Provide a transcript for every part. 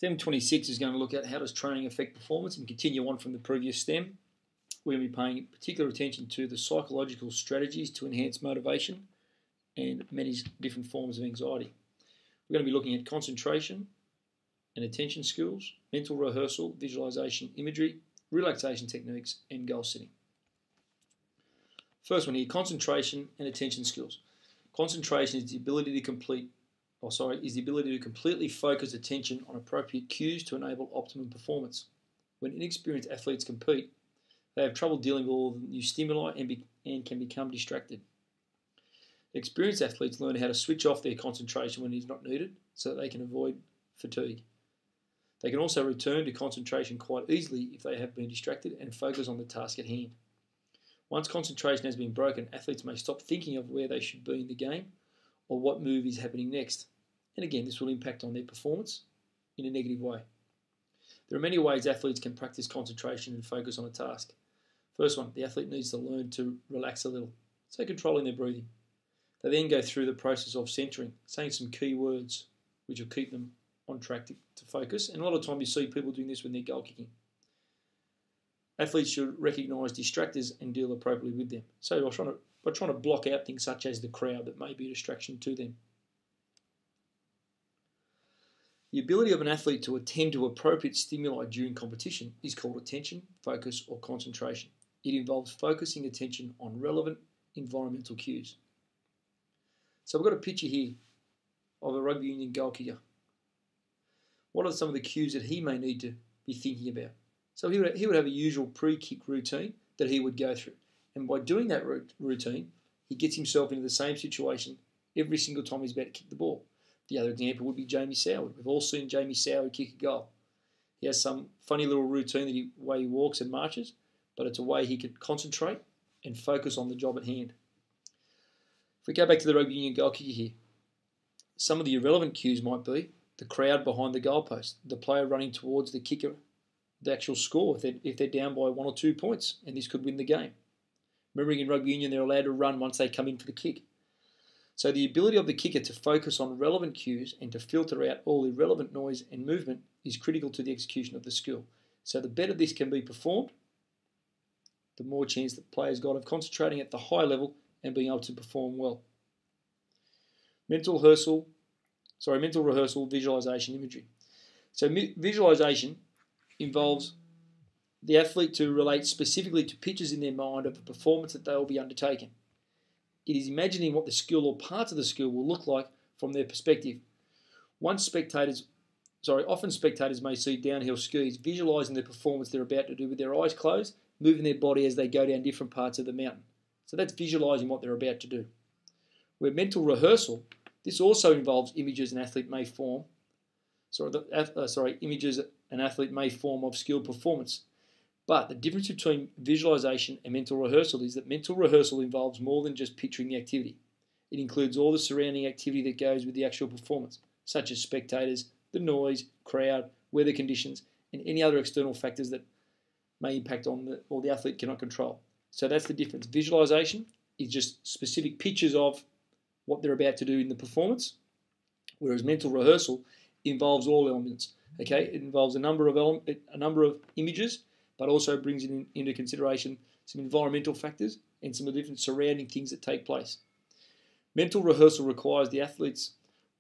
Stem26 is going to look at how does training affect performance and continue on from the previous stem. We're going to be paying particular attention to the psychological strategies to enhance motivation and manage different forms of anxiety. We're going to be looking at concentration and attention skills, mental rehearsal, visualization, imagery, relaxation techniques, and goal setting. First one here, concentration and attention skills. Concentration is the ability to completely focus attention on appropriate cues to enable optimum performance. When inexperienced athletes compete, they have trouble dealing with all the new stimuli and can become distracted. Experienced athletes learn how to switch off their concentration when it is not needed so that they can avoid fatigue. They can also return to concentration quite easily if they have been distracted and focus on the task at hand. Once concentration has been broken, athletes may stop thinking of where they should be in the game or what move is happening next. And again, this will impact on their performance in a negative way. There are many ways athletes can practice concentration and focus on a task. First one, the athlete needs to learn to relax a little, so controlling their breathing. They then go through the process of centering, saying some key words which will keep them on track to focus. And a lot of time you see people doing this when they're goal kicking. Athletes should recognise distractors and deal appropriately with them. So by trying to block out things such as the crowd that may be a distraction to them. The ability of an athlete to attend to appropriate stimuli during competition is called attention, focus, or concentration. It involves focusing attention on relevant environmental cues. So we've got a picture here of a rugby union goal kicker. What are some of the cues that he may need to be thinking about? So he would have a usual pre-kick routine that he would go through. And by doing that routine, he gets himself into the same situation every single time he's about to kick the ball. The other example would be Jamie Soward. We've all seen Jamie Soward kick a goal. He has some funny little routine the way he walks and marches, but it's a way he can concentrate and focus on the job at hand. If we go back to the rugby union goal kicker here, some of the irrelevant cues might be the crowd behind the goalpost, the player running towards the kicker, the actual score if they're down by 1 or 2 points, and this could win the game. Remembering in rugby union they're allowed to run once they come in for the kick. So the ability of the kicker to focus on relevant cues and to filter out all irrelevant noise and movement is critical to the execution of the skill. So the better this can be performed, the more chance the player's got of concentrating at the high level and being able to perform well. Mental rehearsal, visualization, imagery. So visualization involves the athlete to relate specifically to pictures in their mind of the performance that they will be undertaking. It is imagining what the skill or parts of the skill will look like from their perspective. Often spectators may see downhill skiers visualising the performance they're about to do with their eyes closed, moving their body as they go down different parts of the mountain. So that's visualising what they're about to do. Where mental rehearsal, this also involves images an athlete may form. Images an athlete may form of skilled performance. But the difference between visualization and mental rehearsal is that mental rehearsal involves more than just picturing the activity. It includes all the surrounding activity that goes with the actual performance, such as spectators, the noise, crowd, weather conditions, and any other external factors that may impact on the athlete cannot control. So that's the difference. Visualization is just specific pictures of what they're about to do in the performance, whereas mental rehearsal involves all elements. Okay, it involves a number of images, but also brings into consideration some environmental factors and some of the different surrounding things that take place. Mental rehearsal requires the athlete's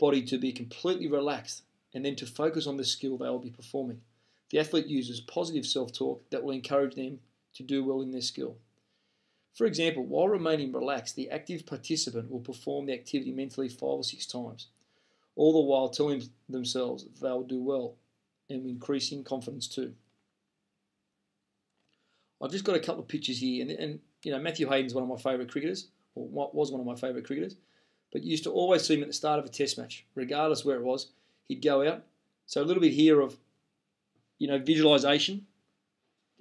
body to be completely relaxed and then to focus on the skill they will be performing. The athlete uses positive self-talk that will encourage them to do well in their skill. For example, while remaining relaxed, the active participant will perform the activity mentally 5 or 6 times, all the while telling themselves that they will do well and increasing confidence too. I've just got a couple of pictures here, and you know, Matthew Hayden's one of my favourite cricketers, or was one of my favourite cricketers, but you used to always see him at the start of a test match, regardless where it was, he'd go out. So a little bit here of, visualisation,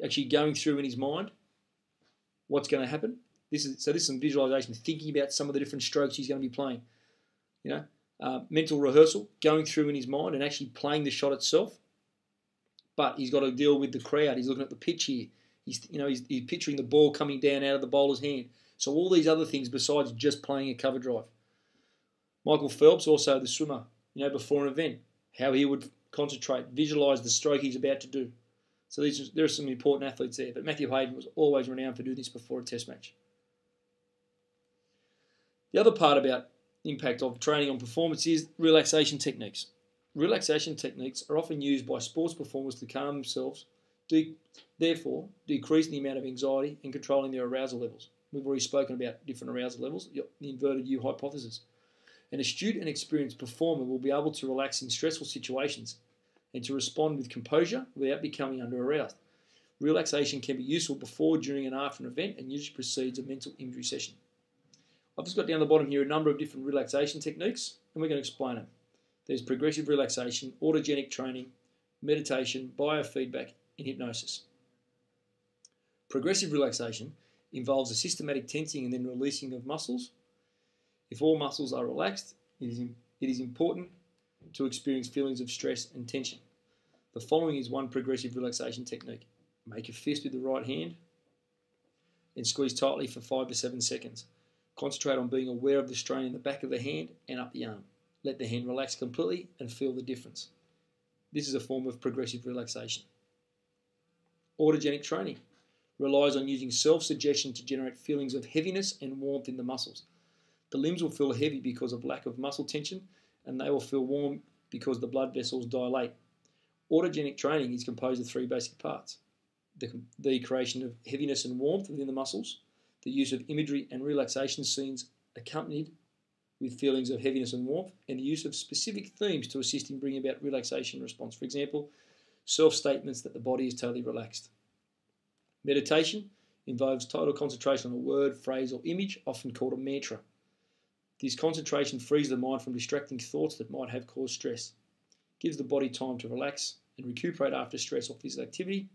actually going through in his mind what's going to happen. This is some visualisation, thinking about some of the different strokes he's going to be playing. Mental rehearsal, going through in his mind and actually playing the shot itself. But he's got to deal with the crowd. He's looking at the pitch here. He's picturing the ball coming down out of the bowler's hand. So all these other things besides just playing a cover drive. Michael Phelps, also the swimmer, before an event, how he would concentrate, visualise the stroke he's about to do. So there are some important athletes there, but Matthew Hayden was always renowned for doing this before a test match. The other part about impact of training on performance is relaxation techniques. Relaxation techniques are often used by sports performers to calm themselves, therefore decreasing the amount of anxiety and controlling their arousal levels. We've already spoken about different arousal levels, the inverted U hypothesis. An astute and experienced performer will be able to relax in stressful situations and to respond with composure without becoming under-aroused. Relaxation can be useful before, during and after an event and usually precedes a mental imagery session. I've just got down the bottom here a number of different relaxation techniques and we're going to explain them. There's progressive relaxation, autogenic training, meditation, biofeedback and hypnosis. Progressive relaxation involves a systematic tensing and then releasing of muscles. If all muscles are relaxed, it is important to experience feelings of stress and tension. The following is one progressive relaxation technique. Make a fist with the right hand and squeeze tightly for 5 to 7 seconds. Concentrate on being aware of the strain in the back of the hand and up the arm. Let the hand relax completely and feel the difference. This is a form of progressive relaxation. Autogenic training relies on using self-suggestion to generate feelings of heaviness and warmth in the muscles. The limbs will feel heavy because of lack of muscle tension, and they will feel warm because the blood vessels dilate. Autogenic training is composed of 3 basic parts: the creation of heaviness and warmth within the muscles, the use of imagery and relaxation scenes accompanied with feelings of heaviness and warmth, and the use of specific themes to assist in bringing about relaxation response. For example, self-statements that the body is totally relaxed. Meditation involves total concentration on a word, phrase, or image, often called a mantra. This concentration frees the mind from distracting thoughts that might have caused stress, gives the body time to relax and recuperate after stress or physical activity.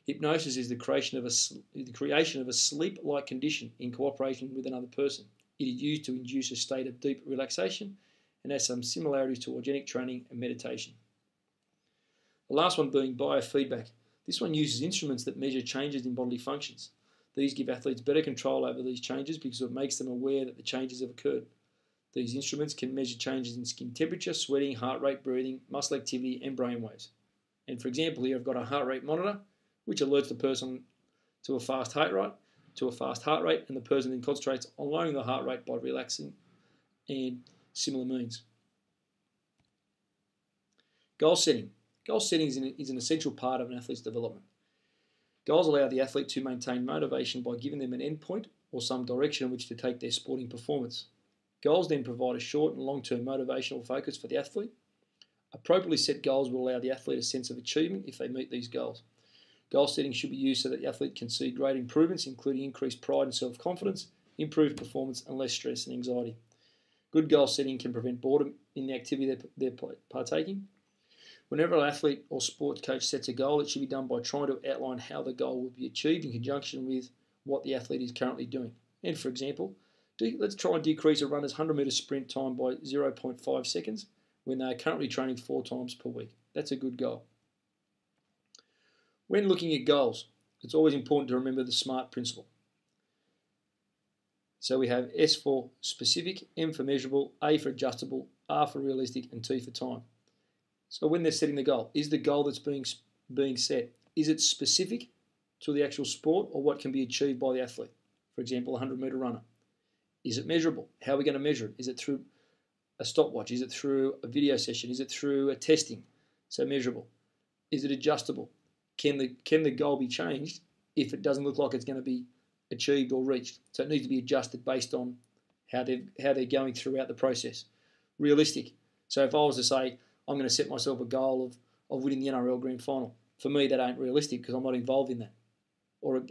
Hypnosis is the creation of a sleep-like condition in cooperation with another person. It is used to induce a state of deep relaxation and has some similarities to organic training and meditation. The last one being biofeedback. This one uses instruments that measure changes in bodily functions. These give athletes better control over these changes because it makes them aware that the changes have occurred. These instruments can measure changes in skin temperature, sweating, heart rate, breathing, muscle activity, and brain waves. And for example, here I've got a heart rate monitor, which alerts the person to a fast heart rate, and the person then concentrates on lowering the heart rate by relaxing and similar means. Goal setting. Goal setting is an essential part of an athlete's development. Goals allow the athlete to maintain motivation by giving them an endpoint or some direction in which to take their sporting performance. Goals then provide a short and long-term motivational focus for the athlete. Appropriately set goals will allow the athlete a sense of achievement if they meet these goals. Goal setting should be used so that the athlete can see great improvements, including increased pride and self-confidence, improved performance, and less stress and anxiety. Good goal setting can prevent boredom in the activity they're partaking. Whenever an athlete or sports coach sets a goal, it should be done by trying to outline how the goal will be achieved in conjunction with what the athlete is currently doing. And for example, let's try and decrease a runner's 100-metre sprint time by 0.5 seconds when they are currently training 4 times per week. That's a good goal. When looking at goals, it's always important to remember the SMART principle. So we have S for specific, M for measurable, A for adjustable, R for realistic, and T for time. So when they're setting the goal, is the goal that's being set, is it specific to the actual sport or what can be achieved by the athlete? For example, a 100-metre runner. Is it measurable? How are we going to measure it? Is it through a stopwatch? Is it through a video session? Is it through a testing? So measurable. Is it adjustable? Can the goal be changed if it doesn't look like it's going to be achieved or reached? So it needs to be adjusted based on how they're going throughout the process. Realistic. So if I was to say, I'm going to set myself a goal of winning the NRL Grand Final, for me that ain't realistic because I'm not involved in that. Or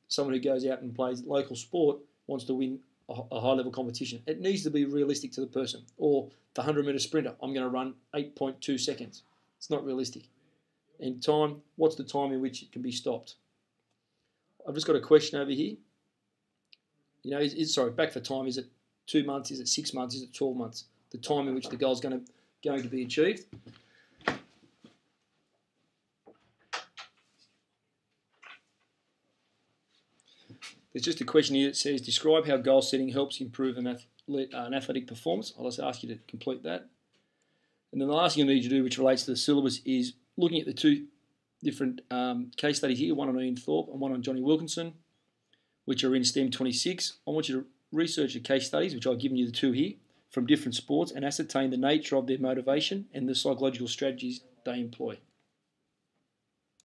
someone who goes out and plays local sport wants to win a high-level competition. It needs to be realistic to the person. Or the 100-metre sprinter, I'm going to run 8.2 seconds. It's not realistic. And time, what's the time in which it can be stopped? I've just got a question over here. Back for time, is it 2 months, is it 6 months, is it 12 months? The time in which the goal is going to be achieved. There's just a question here that says, describe how goal setting helps improve an athletic performance. I'll just ask you to complete that. And then the last thing I need you to do, which relates to the syllabus, is looking at the two different case studies here, one on Ian Thorpe and one on Johnny Wilkinson, which are in Stem26. I want you to research the case studies, which I've given you the two here, from different sports and ascertain the nature of their motivation and the psychological strategies they employ.